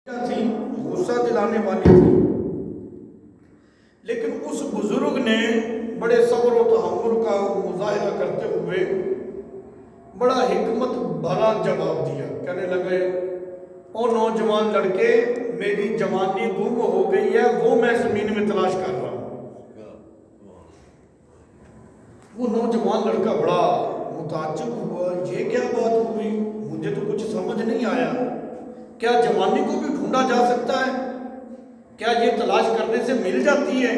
تھی غصہ دلانے والی تھی، لیکن اس بزرگ نے بڑے صبر و تحمل کا مظاہرہ کرتے ہوئے بڑا حکمت بھرا جواب دیا۔ کہنے لگے، او نوجوان لڑکے، میری جوانی گم ہو گئی ہے، وہ میں زمین میں تلاش کر رہا ہوں۔ وہ نوجوان لڑکا بڑا متعجب ہوا، یہ کیا بات ہوئی؟ مجھے تو کچھ سمجھ نہیں آیا۔ کیا جوانی کو بھی ڈھونڈا جا سکتا ہے؟ کیا یہ تلاش کرنے سے مل جاتی ہے؟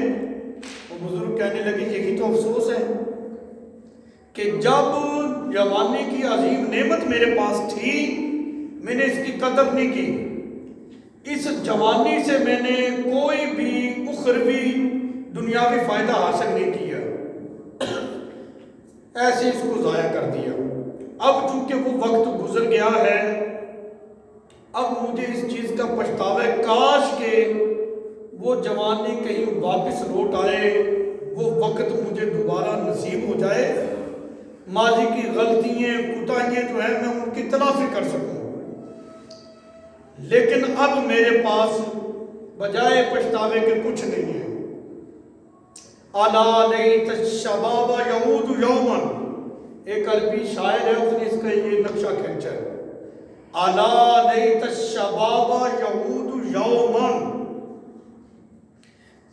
وہ بزرگ کہنے لگے، یہی تو افسوس ہے کہ جب جوانی کی عظیم نعمت میرے پاس تھی، میں نے اس کی قدر نہیں کی۔ اس جوانی سے میں نے کوئی بھی اخروی دنیاوی فائدہ حاصل نہیں کیا، ایسے اس کو ضائع کر دیا۔ اب چونکہ وہ وقت گزر گیا ہے، اب مجھے اس چیز کا پچھتاوا ہے، کاش کہ وہ جوانی کہیں واپس لوٹ آئے، وہ وقت مجھے دوبارہ نصیب ہو جائے، ماضی کی غلطیاں کوتاہیاں جو ہیں میں ان کی تلافی کر سکوں۔ لیکن اب میرے پاس بجائے پچھتاوے کے کچھ نہیں ہے۔ الا لیت الشباب یعود یوما، ایک عربی شاعر ہے، اس نے اس کا یہ نقشہ کھینچا ہے، الا لیت الشباب یعود یوما،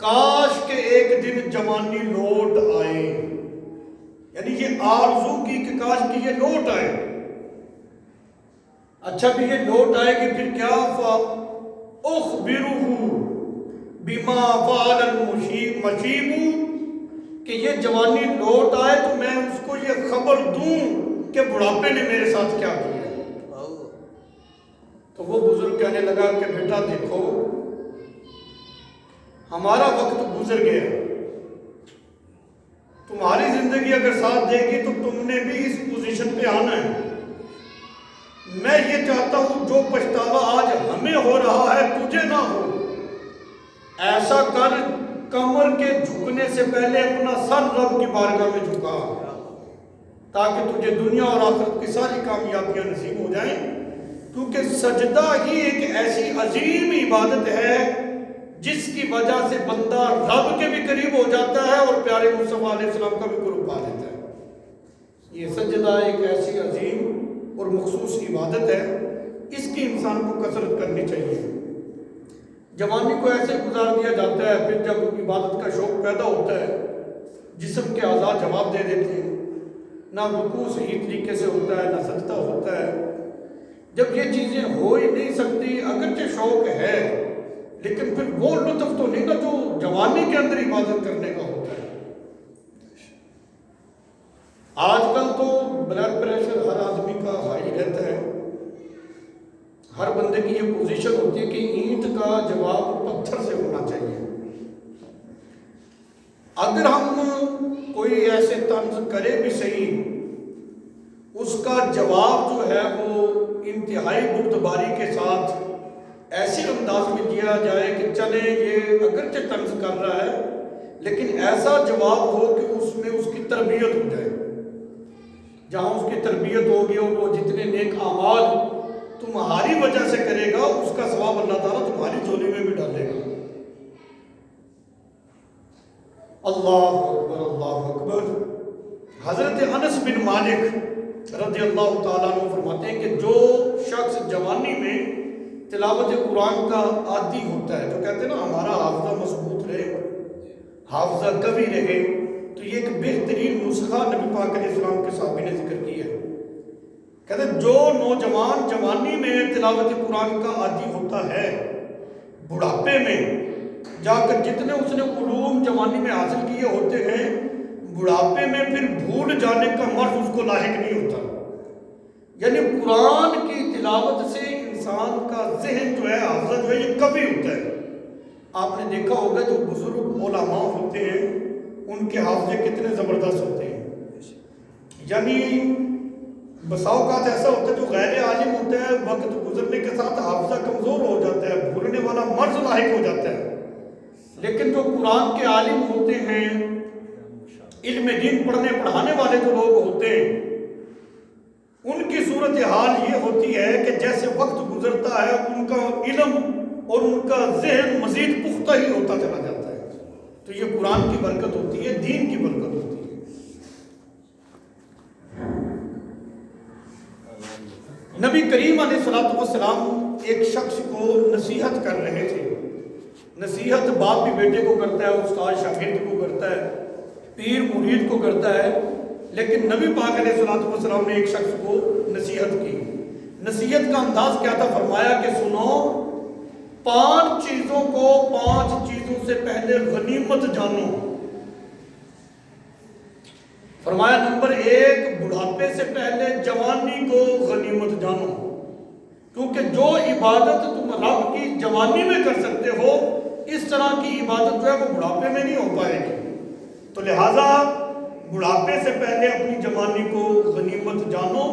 کاش کہ ایک دن جوانی لوٹ آئے، یعنی یہ آرزو کی کہ کاش کہ یہ لوٹ آئے۔ اچھا بھی یہ لوٹ آئے گی پھر کیا؟ فَأُخْبِرُهُ بِمَا فَعَلَ الْمَشِيبُ، کہ یہ جوانی لوٹ آئے تو میں اس کو یہ خبر دوں کہ بڑھاپے نے میرے ساتھ کیا کیا۔ تو وہ بزرگ کہنے لگا کہ بیٹا دیکھو، ہمارا وقت گزر گیا، تمہاری زندگی اگر ساتھ دے گی تو تم نے بھی اس پوزیشن پہ آنا ہے۔ میں یہ چاہتا ہوں جو پچھتاوا آج ہمیں ہو رہا ہے تجھے نہ ہو۔ ایسا کر، کمر کے جھکنے سے پہلے اپنا سر رب کی بارگاہ میں جھکا، تاکہ تجھے دنیا اور آخرت کی ساری کامیابیاں نصیب ہو جائیں، کیونکہ سجدہ ہی ایک ایسی عظیم عبادت ہے جس کی وجہ سے بندہ رب کے بھی قریب ہو جاتا ہے اور پیارے مصطفیٰ علیہ السلام کا بھی قرب پا لیتا ہے۔ یہ سجدہ ایک ایسی عظیم اور مخصوص عبادت ہے، اس کی انسان کو کثرت کرنی چاہیے۔ جوانی کو ایسے گزار دیا جاتا ہے، پھر جب عبادت کا شوق پیدا ہوتا ہے، جسم کے اعضاء جواب دے دیتے ہیں، نہ رکوع صحیح طریقے سے ہوتا ہے، نہ سجدہ ہوتا ہے۔ جب یہ چیزیں ہو ہی نہیں سکتی، اگرچہ شوق ہے لیکن پھر وہ لطف تو نہیں نا جو جوانی کے اندر عبادت کرنے کا ہوتا ہے۔ آج کل تو بلڈ پریشر ہر آدمی کا ہائی رہتا ہے، ہر بندے کی یہ پوزیشن ہوتی ہے کہ اینٹ کا جواب پتھر سے ہونا چاہیے۔ اگر ہم کوئی ایسے طنز کرے بھی صحیح، اس کا جواب جو ہے وہ انتہائی بردباری کے ساتھ ایسی انداز میں دیا جائے کہ چلے یہ اگرچہ طنز کر رہا ہے لیکن ایسا جواب ہو کہ اس میں اس کی تربیت ہو جائے۔ جہاں اس کی تربیت ہوگی اور وہ جتنے نیک اعمال تمہاری وجہ سے کرے گا، اس کا ثواب اللہ تعالیٰ تمہاری جھولی میں بھی ڈالے گا۔ اللہ اکبر، اللہ اکبر۔ حضرت انس بن مالک رضی اللہ تعالیٰ عنہ فرماتے ہیں کہ جو شخص جوانی میں تلاوت قرآن کا عادی ہوتا ہے، جو کہتے ہیں نا ہمارا حافظہ مضبوط رہے، حافظہ قوی رہے، تو یہ ایک بہترین نسخہ نبی پاک علیہ السلام کے صحابی نے ذکر کیا ہے۔ کہتے ہیں جو نوجوان جوانی میں تلاوت قرآن کا عادی ہوتا ہے، بڑھاپے میں جا کر جتنے اس نے علوم جوانی میں حاصل کیے ہوتے ہیں، بڑھاپے میں پھر بھول جانے کا مرض اس کو لاحق نہیں ہوتا۔ یعنی قرآن کی تلاوت سے انسان کا ذہن جو ہے، حافظہ جو ہے، یہ قوی ہوتا ہے۔ آپ نے دیکھا ہوگا جو بزرگ علماء ہوتے ہیں ان کے حافظے کتنے زبردست ہوتے ہیں۔ یعنی بسا اوقات ایسا ہوتا ہے جو غیر عالم ہوتا ہے، وقت گزرنے کے ساتھ حافظہ کمزور ہو جاتا ہے، بھولنے والا مرض لاحق ہو جاتا ہے، لیکن جو قرآن کے عالم ہوتے ہیں، علم دین پڑھنے پڑھانے والے جو لوگ ہوتے ہیں، ان کی صورتحال یہ ہوتی ہے کہ جیسے وقت گزرتا ہے ان کا علم اور ان کا ذہن مزید پختہ ہی ہوتا چلا جاتا ہے. تو یہ قرآن کی برکت ہوتی ہے، دین کی برکت ہوتی ہے. نبی کریم علیہ الصلوۃ والسلام ایک شخص کو نصیحت کر رہے تھے. نصیحت باپ بھی بیٹے کو کرتا ہے، استاد شاگرد کو کرتا ہے، پیر مرید کو کرتا ہے، لیکن نبی پاک علیہ الصلوۃ والسلام نے ایک شخص کو نصیحت کی. نصیحت کا انداز کیا تھا؟ فرمایا کہ سنو، 5 چیزوں کو 5 چیزوں سے پہلے غنیمت جانو. فرمایا نمبر 1، بڑھاپے سے پہلے جوانی کو غنیمت جانو، کیونکہ جو عبادت تم رب کی جوانی میں کر سکتے ہو اس طرح کی عبادت جو ہے وہ بڑھاپے میں نہیں ہو پائے گی. تو لہٰذا بڑھاپے سے پہلے اپنی جوانی کو غنیمت جانو.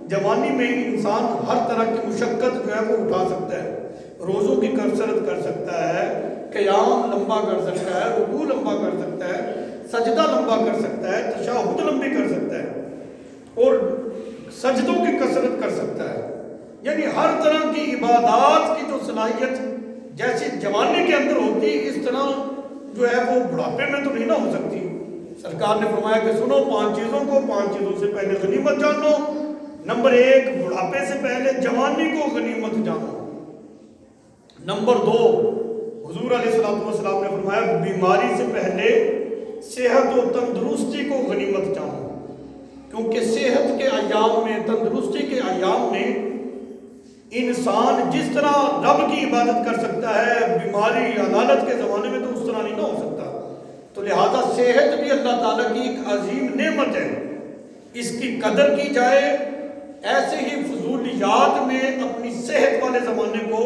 جوانی میں انسان ہر طرح کی مشقت جو ہے وہ اٹھا سکتا ہے، روزوں کی کثرت کر سکتا ہے، قیام لمبا کر سکتا ہے، رکوع لمبا کر سکتا ہے، سجدہ لمبا کر سکتا ہے، تشہد لمبی کر سکتا ہے اور سجدوں کی کثرت کر سکتا ہے. یعنی ہر طرح کی عبادات کی جو صلاحیت جیسی جوانی کے اندر ہوتی اس طرح جو ہے وہ بڑھاپے میں تو نہیں نہ ہو سکتی. سرکار نے فرمایا کہ سنو، 5 چیزوں کو 5 چیزوں سے پہلے غنیمت جانو. نمبر 1، بڑھاپے سے پہلے جوانی کو غنیمت جانو. نمبر 2، حضور علیہ الصلوۃ والسلام نے فرمایا بیماری سے پہلے صحت و تندرستی کو غنیمت جانو، کیونکہ صحت کے ایام میں، تندرستی کے ایام میں انسان جس طرح رب کی عبادت کر سکتا ہے، بیماری عدالت کے زمانے میں تو اس طرح نہیں نہ ہو سکتا. تو لہذا صحت بھی اللہ تعالیٰ کی ایک عظیم نعمت ہے، اس کی قدر کی جائے. ایسے ہی فضولیات میں اپنی صحت والے زمانے کو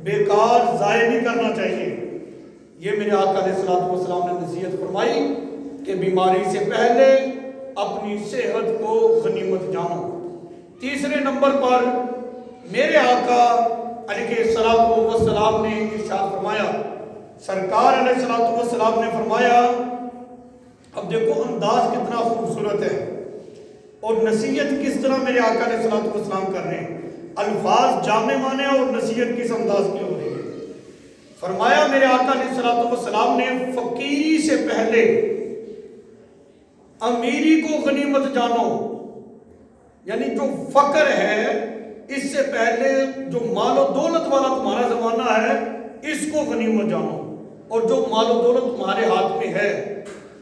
بیکار ضائع نہیں کرنا چاہیے. یہ میرے آقا علیہ الصلوۃ والسلام نے نصیحت فرمائی کہ بیماری سے پہلے اپنی صحت کو غنیمت جانو. تیسرے نمبر پر میرے آقا علیہ الصلوۃ والسلام نے ارشاد فرمایا، سرکار علیہ الصلوۃ والسلام نے فرمایا، اب دیکھو انداز کتنا خوبصورت ہے اور نصیحت کس طرح میرے آقا علیہ الصلوۃ والسلام کر رہے ہیں. الفاظ جامع مانے اور نصیحت کس انداز کی ہو رہی ہے. فرمایا میرے آقا علیہ الصلوۃ والسلام نے فقیری سے پہلے امیری کو غنیمت جانو. یعنی جو فقر ہے اس سے پہلے جو مال و دولت والا تمہارا زمانہ ہے اس کو غنیمت جانو. اور جو مال و دولت تمہارے ہاتھ میں ہے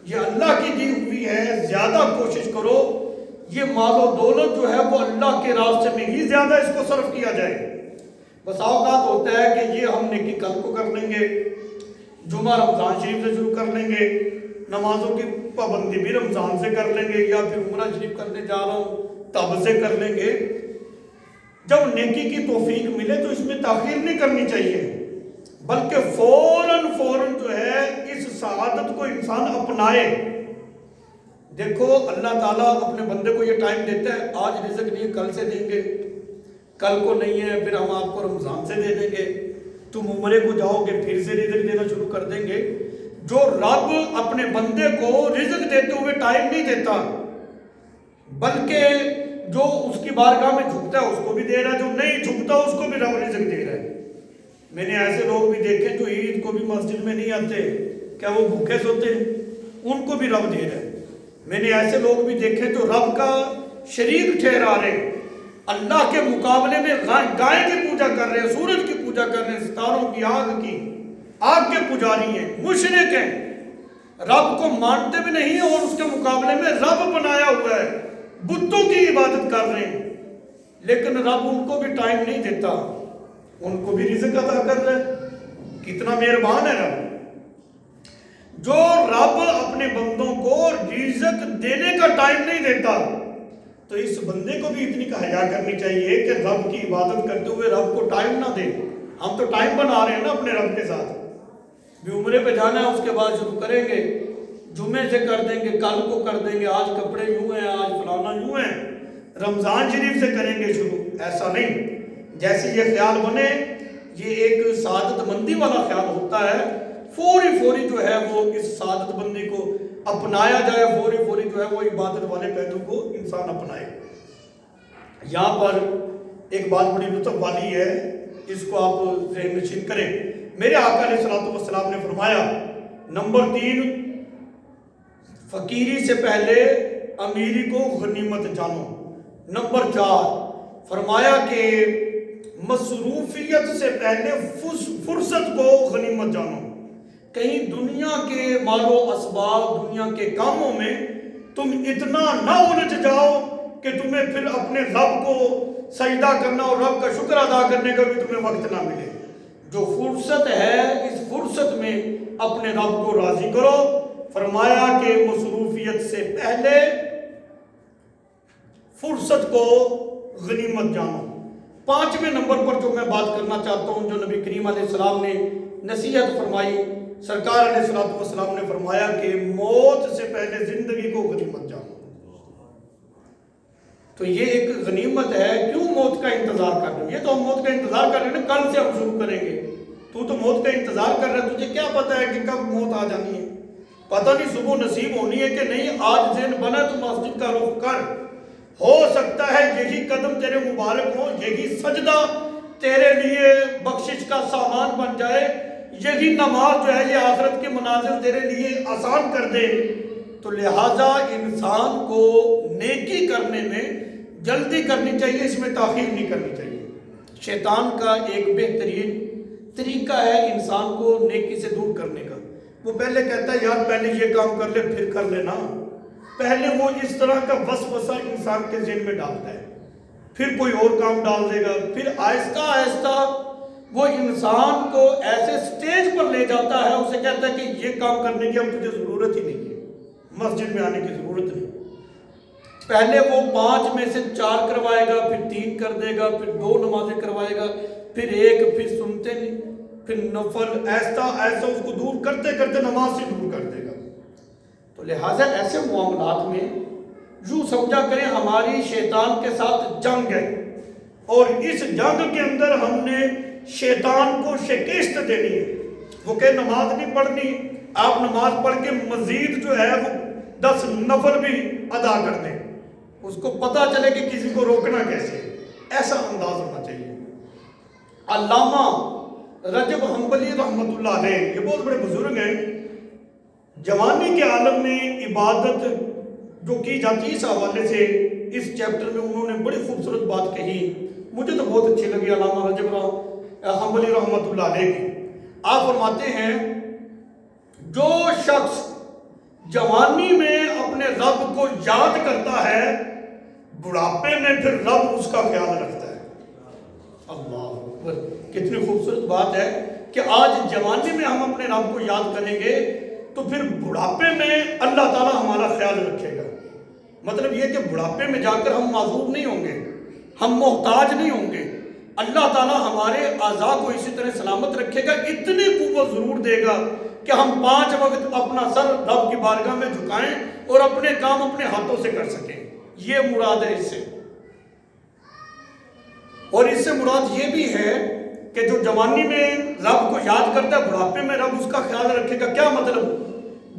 یہ اللہ کی دی ہوئی ہے، زیادہ کوشش کرو یہ مال و دولت جو ہے وہ اللہ کے راستے میں ہی زیادہ اس کو صرف کیا جائے. بس اوقات ہوتا ہے کہ یہ ہم نیکی کل کو کر لیں گے، جمعہ رمضان شریف سے شروع کر لیں گے، نمازوں کی پابندی بھی رمضان سے کر لیں گے، یا پھر عمرہ شریف کرنے جا رہا ہوں تب سے کر لیں گے. جب نیکی کی توفیق ملے تو اس میں تاخیر نہیں کرنی چاہیے، بلکہ فوراً جو ہے اس سعادت کو انسان اپنائے. دیکھو اللہ تعالیٰ اپنے بندے کو یہ ٹائم دیتا ہے، آج رزق نہیں کل سے دیں گے، کل کو نہیں ہے پھر ہم آپ کو رمضان سے دے دیں گے، تم عمرے کو جاؤ گے پھر سے رزق دینا شروع کر دیں گے. جو رب اپنے بندے کو رزق دیتے ہوئے ٹائم نہیں دیتا، بلکہ جو اس کی بارگاہ میں جھکتا ہے اس کو بھی دے رہا ہے، جو نہیں جھکتا اس کو بھی رب رزق دے رہا ہے. میں نے ایسے لوگ بھی دیکھے جو عید کو بھی مسجد میں نہیں آتے، کیا وہ بھوکے سوتے ہیں؟ ان کو بھی رب دے رہا ہے. میں نے ایسے لوگ بھی دیکھے جو رب کا شریک ٹھہرا رہے، اللہ کے مقابلے میں گائے کی پوجا کر رہے ہیں، سورج کی پوجا کر رہے ہیں، ستاروں کی آگ کے پجاری ہیں، مشرک ہیں، رب کو مانتے بھی نہیں اور اس کے مقابلے میں رب بنایا ہوا ہے، بتوں کی عبادت کر رہے ہیں. لیکن رب ان کو بھی ٹائم نہیں دیتا، ان کو بھی رزق عطا کر رہا ہے. کتنا مہربان ہے رب. جو رب اپنے بندوں کو رزق دینے کا ٹائم نہیں دیتا تو اس بندے کو بھی اتنی حیا کرنی چاہیے کہ رب کی عبادت کرتے ہوئے رب کو ٹائم نہ دے. ہم تو ٹائم بنا رہے ہیں نا اپنے رب کے ساتھ، بھی عمرے پہ جانا ہے اس کے بعد شروع کریں گے، جمعے سے کر دیں گے، کل کو کر دیں گے، آج کپڑے یوں ہیں، آج فلانا یوں ہیں، رمضان شریف سے کریں گے شروع. ایسا نہیں. جیسے یہ خیال بنے، یہ ایک سعادت مندی والا خیال ہوتا ہے، فوری جو ہے وہ اس سعادت بندی کو اپنایا جائے، فوری جو ہے وہ عبادت والے پہلو کو انسان اپنائے. یہاں پر ایک بات بڑی لطف والی ہے، اس کو آپ ذہن نشین کریں۔ میرے آقا علیہ الصلوۃ والسلام نے فرمایا نمبر 3، فقیری سے پہلے امیری کو غنیمت جانو۔ نمبر 4 فرمایا کہ مصروفیت سے پہلے فرصت کو غنیمت جانو۔ کہیں دنیا کے مال و اسباب، دنیا کے کاموں میں تم اتنا نہ الجھ جاؤ کہ تمہیں پھر اپنے رب کو سجدہ کرنا اور رب کا شکر ادا کرنے کا بھی تمہیں وقت نہ ملے۔ جو فرصت ہے اس فرصت میں اپنے رب کو راضی کرو۔ فرمایا کہ مصروفیت سے پہلے فرصت کو غنیمت جانو۔ 5ویں نمبر پر جو میں بات کرنا چاہتا ہوں، جو نبی کریم علیہ السلام نے نصیحت فرمائی، سرکار علیہ الصلوۃ والسلام نے فرمایا کہ موت سے پہلے زندگی کو غنیمت جانو۔ تو یہ ایک غنیمت ہے۔ کیوں موت کا انتظار کر رہے ہیں؟ یہ تو ہم موت کا انتظار کر رہے ہیں نا، کل سے ہم شروع کریں گے۔ تو موت کا انتظار کر رہا ہے، تجھے کیا پتا ہے کہ کب موت آ جانی ہے؟ پتہ نہیں صبح نصیب ہونی ہے کہ نہیں۔ آج ذہن بنا تو مسجد کا رخ کر، ہو سکتا ہے یہی قدم تیرے مبارک ہو، یہی سجدہ تیرے لیے بخشش کا سامان بن جائے، یہی نماز جو ہے یہ آخرت کے مناظر تیرے لیے آسان کر دے۔ تو لہٰذا انسان کو نیکی کرنے میں جلدی کرنی چاہیے، اس میں تاخیر نہیں کرنی چاہیے۔ شیطان کا ایک بہترین طریقہ ہے انسان کو نیکی سے دور کرنے کا۔ وہ پہلے کہتا ہے یار پہلے یہ کام کر لے پھر کر لینا۔ پہلے وہ اس طرح کا وسوسہ انسان کے ذہن میں ڈالتا ہے، پھر کوئی اور کام ڈال دے گا، پھر آہستہ آہستہ وہ انسان کو ایسے سٹیج پر لے جاتا ہے، اسے کہتا ہے کہ یہ کام کرنے کی اب تجھے ضرورت ہی نہیں ہے، مسجد میں آنے کی ضرورت نہیں۔ پہلے وہ 5 میں سے 4 کروائے گا، پھر 3 کر دے گا، پھر 2 نمازیں کروائے گا، پھر 1، پھر سنتے نہیں، پھر نفل، ایسا اس کو دور کرتے کرتے نماز سے دور کر دے گا۔ تو لہٰذا ایسے معاملات میں یوں سمجھا کریں ہماری شیطان کے ساتھ جنگ ہے، اور اس جنگ کے اندر ہم نے شیطان کو شکست دینی ہے۔ وہ کہ نماز نہیں پڑھنی، آپ نماز پڑھ کے مزید جو ہے وہ 10 نفل بھی ادا کر دیں، اس کو پتہ چلے کہ کسی کو روکنا کیسے، ایسا انداز ہونا چاہیے۔ علامہ رجب حنبلی رحمۃ اللہ علیہ، یہ بہت بڑے بزرگ ہیں، جوانی کے عالم میں عبادت جو کی جاتی ہے اس حوالے سے اس چیپٹر میں انہوں نے بڑی خوبصورت بات کہی، مجھے تو بہت اچھی لگی علامہ رجب حنبلی رحمۃ اللہ علیہ کی۔ آپ فرماتے ہیں جو شخص جوانی میں اپنے رب کو یاد کرتا ہے، بڑھاپے میں پھر رب اس کا خیال رکھتا ہے۔ اللہ اکبر، کتنی خوبصورت بات ہے کہ آج جوانی میں ہم اپنے رب کو یاد کریں گے تو پھر بڑھاپے میں اللہ تعالیٰ ہمارا خیال رکھے گا۔ مطلب یہ کہ بڑھاپے میں جا کر ہم معذور نہیں ہوں گے، ہم محتاج نہیں ہوں گے، اللہ تعالیٰ ہمارے اعضاء کو اسی طرح سلامت رکھے گا، اتنی قوت ضرور دے گا کہ ہم 5 وقت اپنا سر رب کی بارگاہ میں جھکائیں اور اپنے کام اپنے ہاتھوں سے کر سکیں۔ یہ مراد ہے اس سے، اور اس سے مراد یہ بھی ہے کہ جو جوانی میں رب کو یاد کرتا ہے، بڑھاپے میں رب اس کا خیال رکھے گا۔ کیا مطلب؟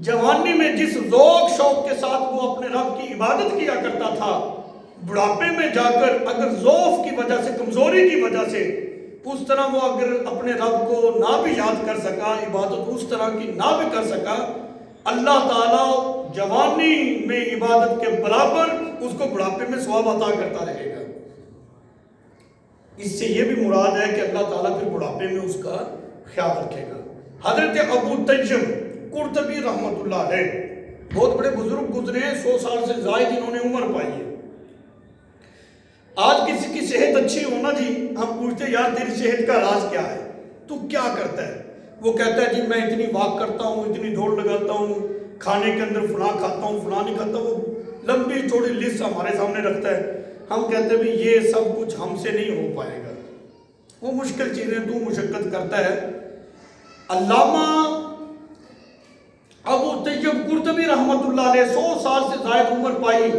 جوانی میں جس ذوق شوق کے ساتھ وہ اپنے رب کی عبادت کیا کرتا تھا، بڑھاپے میں جا کر اگر ضعف کی وجہ سے، کمزوری کی وجہ سے اس طرح وہ اگر اپنے رب کو نہ بھی یاد کر سکا، عبادت اس طرح کی نہ بھی کر سکا، اللہ تعالیٰ جوانی میں عبادت کے برابر اس کو بڑھاپے میں ثواب عطا کرتا رہے گا۔ اس سے یہ بھی مراد ہے کہ اللہ تعالیٰ پھر بڑھاپے میں اس کا خیال رکھے گا۔ حضرت ابو طیب قرطبی رحمۃ اللہ علیہ، بہت بڑے بزرگ گزرے ہیں، 100 سال سے زائد انہوں نے عمر پائی ہے۔ آج کسی کی صحت اچھی ہونا جی، ہم پوچھتے یار تیری صحت کا راز کیا ہے، تو کیا کرتا ہے؟ وہ کہتا ہے جی میں اتنی واک کرتا ہوں، اتنی دوڑ لگاتا ہوں، کھانے کے اندر فلاں کھاتا ہوں، فلاں نہیں کھاتا۔ وہ لمبی چوڑی لسٹ ہمارے سامنے رکھتا ہے۔ ہم کہتے ہیں بھی یہ سب کچھ ہم سے نہیں ہو پائے گا، وہ مشکل چیزیں تو مشقت کرتا ہے۔ علامہ ابو طیب قرطبی رحمۃ اللہ علیہ 100 سال سے زائد عمر پائی،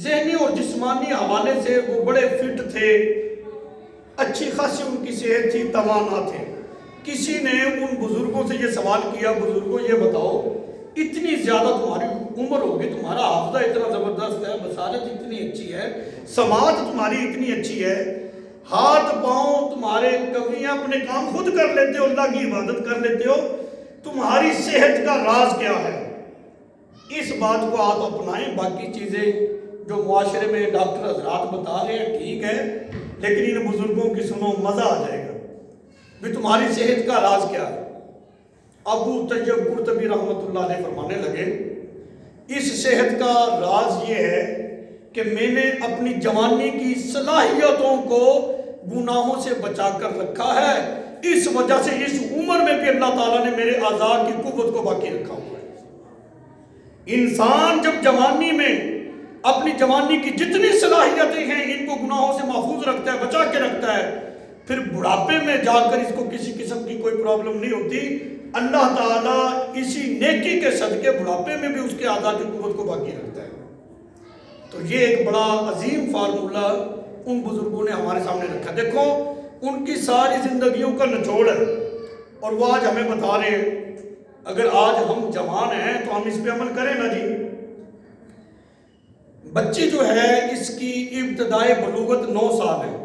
ذہنی اور جسمانی حوالے سے وہ بڑے فٹ تھے، اچھی خاصی ان کی صحت تھی، توانا تھے۔ کسی نے ان بزرگوں سے یہ سوال کیا، بزرگوں یہ بتاؤ اتنی زیادہ تمہاری عمر ہوگی، تمہارا حافظہ اتنا زبردست ہے، بصارت اتنی اچھی ہے، سماعت تمہاری اتنی اچھی ہے، ہاتھ پاؤں تمہارے قوی ہیں، اپنے کام خود کر لیتے ہو، اللہ کی عبادت کر لیتے ہو، تمہاری صحت کا راز کیا ہے؟ اس بات کو آپ اپنائیں۔ باقی چیزیں جو معاشرے میں ڈاکٹر حضرات بتا رہے ہیں ٹھیک ہے، لیکن ان بزرگوں کی سنو، مزہ آ جائے گا بھی تمہاری صحت کا راز کیا ہے۔ ابو طیب قرطبی رحمۃ اللہ علیہ فرمانے لگے، اس صحت کا راز یہ ہے کہ میں نے اپنی جوانی کی صلاحیتوں کو گناہوں سے بچا کر رکھا ہے، اس وجہ سے اس عمر میں بھی اللہ تعالیٰ نے میرے اعضاء کی قوت کو باقی رکھا ہوا ہے۔ انسان جب جوانی میں اپنی جوانی کی جتنی صلاحیتیں ہیں ان کو گناہوں سے محفوظ رکھتا ہے، بچا کے رکھتا ہے، پھر بڑھاپے میں جا کر اس کو کسی قسم کی کوئی پرابلم نہیں ہوتی۔ اللہ تعالیٰ اسی نیکی کے صدقے بڑھاپے میں بھی اس کے اعضاء کی قوت کو باقی رکھتا ہے۔ تو یہ ایک بڑا عظیم فارمولہ ان بزرگوں نے ہمارے سامنے رکھا۔ دیکھو ان کی ساری زندگیوں کا نچوڑ ہے، اور وہ آج ہمیں بتا رہے ہیں۔ اگر آج ہم جوان ہیں تو ہم اس پہ عمل کریں نا جی۔ بچی جو ہے اس کی ابتدائی بلوغت 9 سال ہے،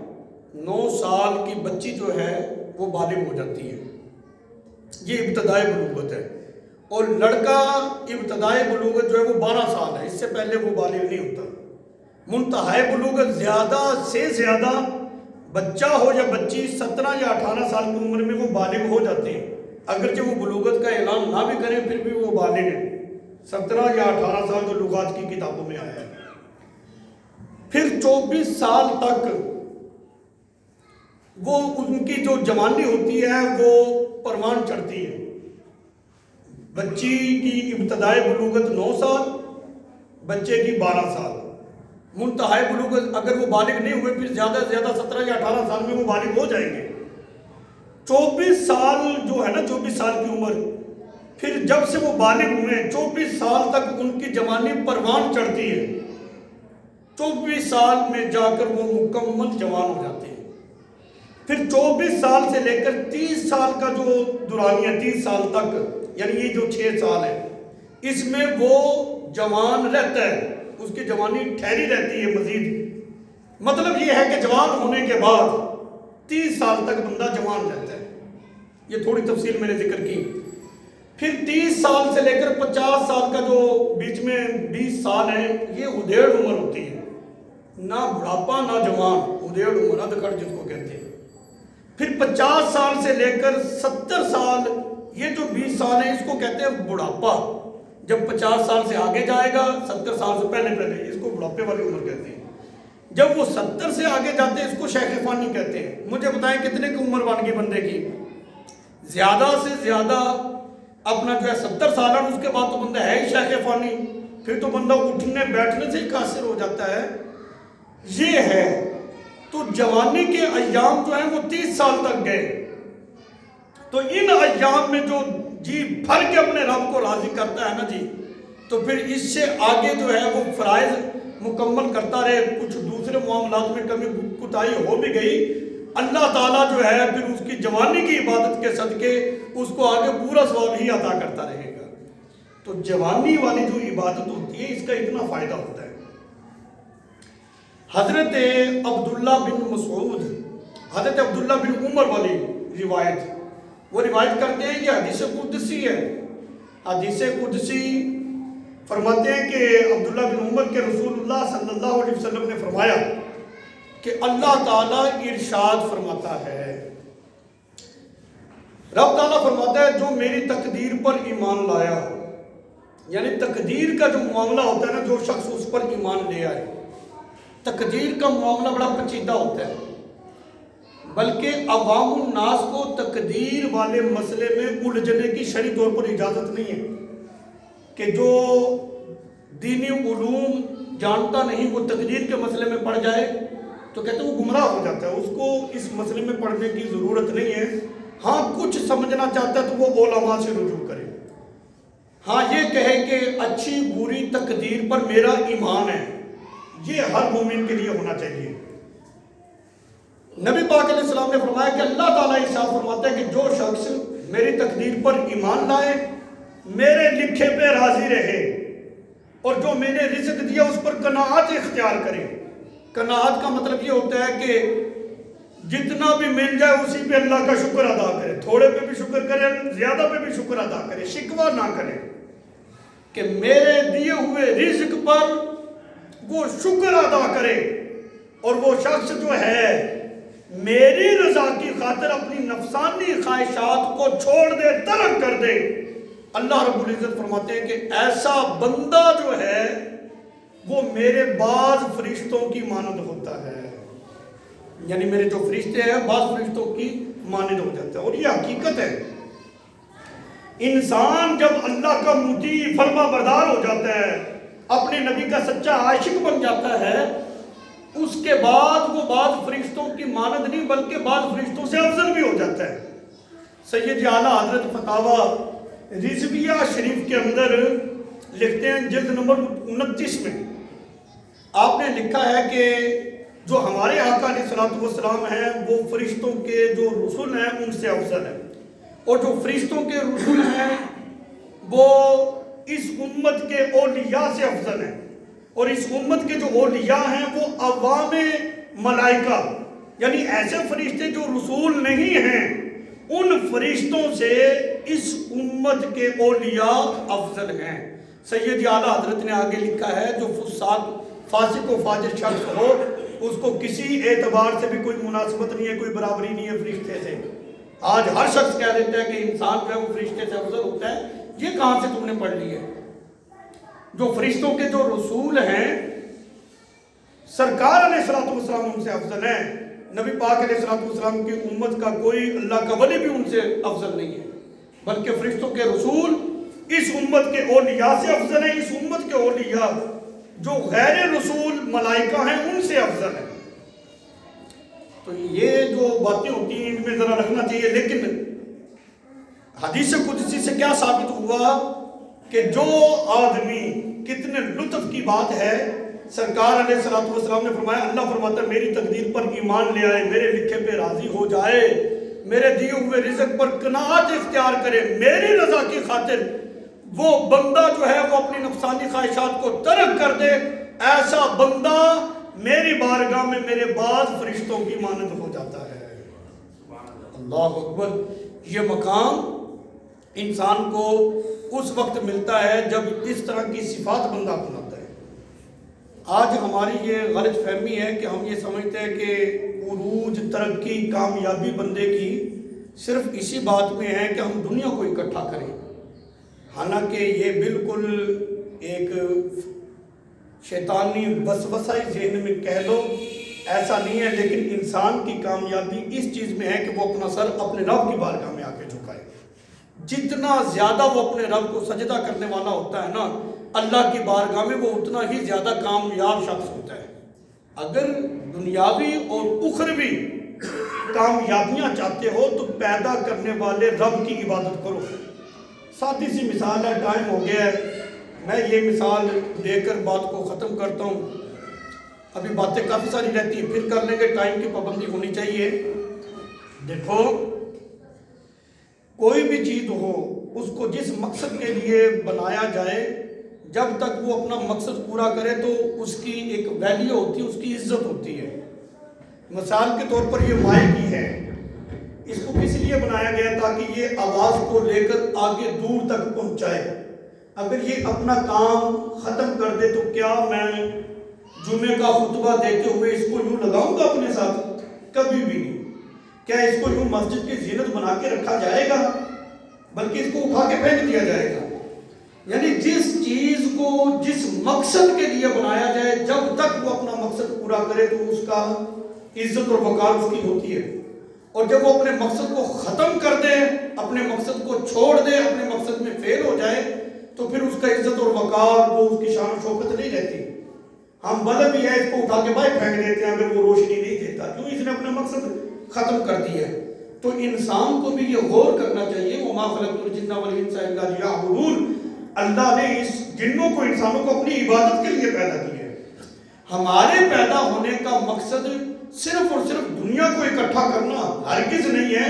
9 سال کی بچی جو ہے وہ بالغ ہو جاتی ہے، یہ ابتدائی بلوغت ہے۔ اور لڑکا ابتدائی بلوغت جو ہے وہ 12 سال ہے، اس سے پہلے وہ بالغ نہیں ہوتا۔ منتہائی بلوغت زیادہ سے زیادہ بچہ ہو یا بچی 17 یا 18 سال کی عمر میں وہ بالغ ہو جاتے ہیں، اگرچہ وہ بلوغت کا اعلان نہ بھی کریں پھر بھی وہ بالغ ہیں۔ 17 یا 18 سال جو لغات کی کتابوں میں آیا ہے۔ پھر 24 سال تک وہ ان کی جو جوانی ہوتی ہے وہ پروان چڑھتی ہے۔ بچی کی ابتدائی بلوغت 9 سال، بچے کی 12 سال۔ منتہائی بلوغت اگر وہ بالغ نہیں ہوئے پھر زیادہ سے زیادہ 17 یا 18 سال میں وہ بالغ ہو جائیں گے۔ 24 سال جو ہے نا، 24 سال کی عمر، پھر جب سے وہ بالغ ہوئے 24 سال تک ان کی جوانی پروان چڑھتی ہے۔ 24 سال میں جا کر وہ مکمل جوان ہو جاتے ہیں۔ پھر 24 سال سے لے کر 30 سال کا جو دورانیہ 30 سال تک، یعنی یہ جو 6 سال ہے، اس میں وہ جوان رہتا ہے، اس کی جوانی ٹھہری رہتی ہے مزید۔ مطلب یہ ہے کہ جوان ہونے کے بعد 30 سال تک بندہ جوان رہتا ہے۔ یہ تھوڑی تفصیل میں نے ذکر کی۔ پھر 30 سال سے لے کر 50 سال کا جو بیچ میں 20 سال ہے، یہ ادھیڑ عمر ہوتی ہے، نہ بڑھاپا نہ جوان، ادھیڑ عمر ادھکڑ جس کو کہتے ہیں۔ پھر 50 سال سے لے کر 70 سال، یہ جو 20 سال ہیں اس کو کہتے ہیں بڑھاپا۔ جب 50 سال سے آگے جائے گا، 70 سال سے پہلے اس کو بڑھاپے والی عمر کہتے ہیں۔ جب وہ 70 سے آگے جاتے ہیں اس کو شیخ فانی کہتے ہیں۔ مجھے بتائیں کتنے کی عمر بن گئی بندے کی؟ زیادہ سے زیادہ اپنا جو ہے 70 سال ہے، اس کے بعد تو بندہ ہے ہی شیخ فانی، پھر تو بندہ اٹھنے بیٹھنے سے ہی قاصر ہو جاتا ہے۔ یہ ہے تو جوانی کے ایام جو ہیں وہ 30 سال تک گئے۔ تو ان ایام میں جو جی بھر کے اپنے رب کو راضی کرتا ہے نا جی، تو پھر اس سے آگے جو ہے وہ فرائض مکمل کرتا رہے، کچھ دوسرے معاملات میں کمی کوتاہی ہو بھی گئی، اللہ تعالیٰ جو ہے پھر اس کی جوانی کی عبادت کے صدقے اس کو آگے پورا ثواب ہی عطا کرتا رہے گا۔ تو جوانی والی جو عبادت ہوتی ہے اس کا اتنا فائدہ ہوتا ہے۔ حضرت عبداللہ بن مسعود، حضرت عبداللہ بن عمر والی روایت، وہ روایت کرتے ہیں، یہ حدیث قدسی ہے۔ حدیث قدسی فرماتے ہیں کہ عبداللہ بن عمر کے رسول اللہ صلی اللہ علیہ وسلم نے فرمایا کہ اللہ تعالیٰ ارشاد فرماتا ہے، رب تعالیٰ فرماتا ہے جو میری تقدیر پر ایمان لایا، یعنی تقدیر کا جو معاملہ ہوتا ہے نا، جو شخص اس پر ایمان لے آئے، تقدیر کا معاملہ بڑا پیچیدہ ہوتا ہے، بلکہ عوام الناس کو تقدیر والے مسئلے میں الجھنے کی شرعی طور پر اجازت نہیں ہے کہ جو دینی علوم جانتا نہیں وہ تقدیر کے مسئلے میں پڑ جائے تو کہتے ہیں وہ گمراہ ہو جاتا ہے، اس کو اس مسئلے میں پڑھنے کی ضرورت نہیں ہے۔ ہاں کچھ سمجھنا چاہتا ہے تو وہ علماء سے رجوع کرے، ہاں یہ کہے کہ اچھی بری تقدیر پر میرا ایمان ہے، یہ ہر مومن کے لیے ہونا چاہیے۔ نبی پاک علیہ السلام نے فرمایا کہ اللہ تعالیٰ ارشاد فرماتا ہے کہ جو شخص میری تقدیر پر ایمان لائے، میرے لکھے پہ راضی رہے اور جو میں نے رزق دیا اس پر قناعت اختیار کرے۔ قناعت کا مطلب یہ ہوتا ہے کہ جتنا بھی مل جائے اسی پہ اللہ کا شکر ادا کرے، تھوڑے پہ بھی شکر کرے، زیادہ پہ بھی شکر ادا کرے، شکوہ نہ کرے کہ میرے دیے ہوئے رزق پر وہ شکر ادا کرے۔ اور وہ شخص جو ہے میری رضا کی خاطر اپنی نفسانی خواہشات کو چھوڑ دے، ترک کر دے، اللہ رب العزت فرماتے ہیں کہ ایسا بندہ جو ہے وہ میرے بعض فرشتوں کی مانند ہوتا ہے۔ یعنی میرے جو فرشتے ہیں بعض فرشتوں کی مانند ہو جاتا ہے۔ اور یہ حقیقت ہے، انسان جب اللہ کا مطیع فرما بردار ہو جاتا ہے، اپنے نبی کا سچا عاشق بن جاتا ہے، اس کے بعد وہ بعض فرشتوں کی مانند نہیں بلکہ بعض فرشتوں سے افضل بھی ہو جاتا ہے۔ سید اعلیٰ حضرت فتاویٰ رضویہ شریف کے اندر لکھتے ہیں جلد نمبر 29 میں آپ نے لکھا ہے کہ جو ہمارے آقا علیہ الصلوۃ والسلام ہیں وہ فرشتوں کے جو رسول ہیں ان سے افضل ہیں، اور جو فرشتوں کے رسول ہیں وہ اس امت کے اولیاء سے افضل ہیں، اور اس امت کے جو اولیاء ہیں وہ عوام ملائکہ یعنی ایسے فرشتے جو رسول نہیں ہیں ان فرشتوں سے اس امت کے اولیاء افضل ہیں۔ سید اعلیٰ حضرت نے آگے لکھا ہے جو فاسق و فاجر شخص ہو اس کو کسی اعتبار سے بھی کوئی مناسبت نہیں ہے، کوئی برابری نہیں ہے فرشتے سے۔ آج ہر شخص کہہ دیتا ہے کہ انسان جو ہے وہ فرشتے سے افضل ہوتا ہے، یہ کہاں سے تم نے پڑھ لی ہے؟ جو فرشتوں کے جو رسول ہیں سرکار علیہ الصلوۃ والسلام ان سے افضل ہیں، نبی پاک علیہ الصلوۃ والسلام کی امت کا کوئی اللہ کا ولی بھی ان سے افضل نہیں ہے، بلکہ فرشتوں کے رسول اس امت کے اولیاء سے افضل ہیں۔ اس امت کے اولیاء جو غیر رسول ملائکہ ہیں ان سے افضل ہیں۔ تو یہ جو باتیں ہوتی ہیں ان میں ذرا رکھنا چاہیے۔ لیکن حدیث قدسی سے کیا ثابت ہوا کہ جو آدمی، کتنے لطف کی بات ہے، سرکار علیہ الصلوۃ والسلام نے فرمایا، اللہ فرماتا ہے میری تقدیر پر ایمان لے آئے، میرے لکھے پہ راضی ہو جائے، میرے دیے ہوئے رزق پر قناعت اختیار کرے میری رضا کی خاطر، وہ بندہ جو ہے وہ اپنی نفسانی خواہشات کو ترک کر دے، ایسا بندہ میری بارگاہ میں میرے بعض فرشتوں کی مانند ہو جاتا ہے۔ اللہ اکبر۔ یہ مقام انسان کو اس وقت ملتا ہے جب اس طرح کی صفات بندہ اپناتا ہے۔ آج ہماری یہ غلط فہمی ہے کہ ہم یہ سمجھتے ہیں کہ عروج، ترقی، کامیابی بندے کی صرف اسی بات میں ہے کہ ہم دنیا کو اکٹھا کریں، حالانکہ یہ بالکل ایک شیطانی وسوسہ ذہن میں کہہ لو، ایسا نہیں ہے۔ لیکن انسان کی کامیابی اس چیز میں ہے کہ وہ اپنا سر اپنے رب کی بارگاہ میں آ کے جھکائے۔ جتنا زیادہ وہ اپنے رب کو سجدہ کرنے والا ہوتا ہے نا اللہ کی بارگاہ میں، وہ اتنا ہی زیادہ کامیاب شخص ہوتا ہے۔ اگر دنیاوی اور اخروی کامیابیاں چاہتے ہو تو پیدا کرنے والے رب کی عبادت کرو۔ سادی سی مثال ہے، ٹائم ہو گیا ہے، میں یہ مثال دے کر بات کو ختم کرتا ہوں۔ ابھی باتیں کافی ساری رہتی ہیں، پھر کر لیں گے، ٹائم کی پابندی ہونی چاہیے۔ دیکھو کوئی بھی چیز ہو اس کو جس مقصد کے لیے بنایا جائے، جب تک وہ اپنا مقصد پورا کرے تو اس کی ایک ویلیو ہوتی ہے، اس کی عزت ہوتی ہے۔ مثال کے طور پر یہ مائک ہی ہے، اس کو کس لیے بنایا گیا تاکہ یہ آواز کو لے کر آگے دور تک پہنچائے۔ اگر یہ اپنا کام ختم کر دے تو کیا میں جمعے کا خطبہ دیتے ہوئے اس کو یوں لگاؤں گا اپنے ساتھ؟ کبھی بھی نہیں۔ کیا اس کو یوں مسجد کی زینت بنا کے رکھا جائے گا؟ بلکہ اس کو اٹھا کے پھینک دیا جائے گا۔ یعنی جس چیز کو جس مقصد کے لیے بنایا جائے، جب تک وہ اپنا مقصد پورا کرے تو اس کا عزت اور وقار اس کی ہوتی ہے، اور جب وہ اپنے مقصد کو ختم کر دے، اپنے مقصد کو چھوڑ دے، اپنے مقصد میں فیل ہو جائے تو پھر اس کا عزت اور وقار، وہ اس کی شان و شوکت نہیں رہتی۔ ہم بلب بھی ہے، اس کو اٹھا کے باہر پھینک دیتے ہیں اگر وہ روشنی نہیں دیتا، کیوں؟ اس نے اپنا مقصد ختم کر دیا ہے۔ تو انسان کو بھی یہ غور کرنا چاہیے، وَمَا خَلَقْتُ الْجِنَّ وَالْإِنسَ إِلَّا لِيَعْبُدُونِ۔ اللہ نے اس جنوں کو، انسانوں کو اپنی عبادت کے لیے پیدا کیا ہے۔ ہمارے پیدا ہونے کا مقصد صرف اور صرف دنیا کو اکٹھا کرنا ہرگز نہیں ہے،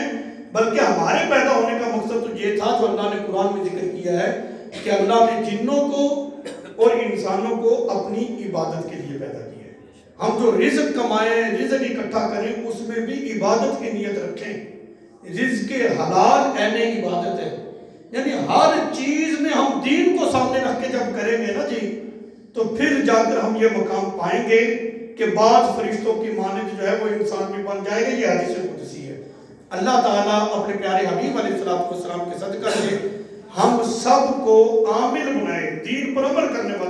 بلکہ ہمارے پیدا ہونے کا مقصد مقصد تو یہ تھا جو اللہ نے قرآن میں ذکر کیا ہے کہ اللہ نے جنوں کو اور انسانوں کو اپنی عبادت کے لیے پیدا کیا ہے. ہم جو رزق کمائیں، رزق اکٹھا کریں، اس میں بھی عبادت کی نیت رکھیں. رزق حلال عین عبادت ہے. یعنی ہر چیز میں ہم دین کو سامنے رکھ کے جب کریں گے نا جی، تو پھر جا کر ہم یہ مقام پائیں گے کہ بعض فرشتوں کی مانند جو ہے وہ انسان بھی بن جائے گا. یہ حدیث قدسی ہے. اللہ تعالیٰ اپنے پیارے حبیب علیہ السلام کے صدقہ سے ہم سب کو عامل بنائے، دین پر عمل کرنے والا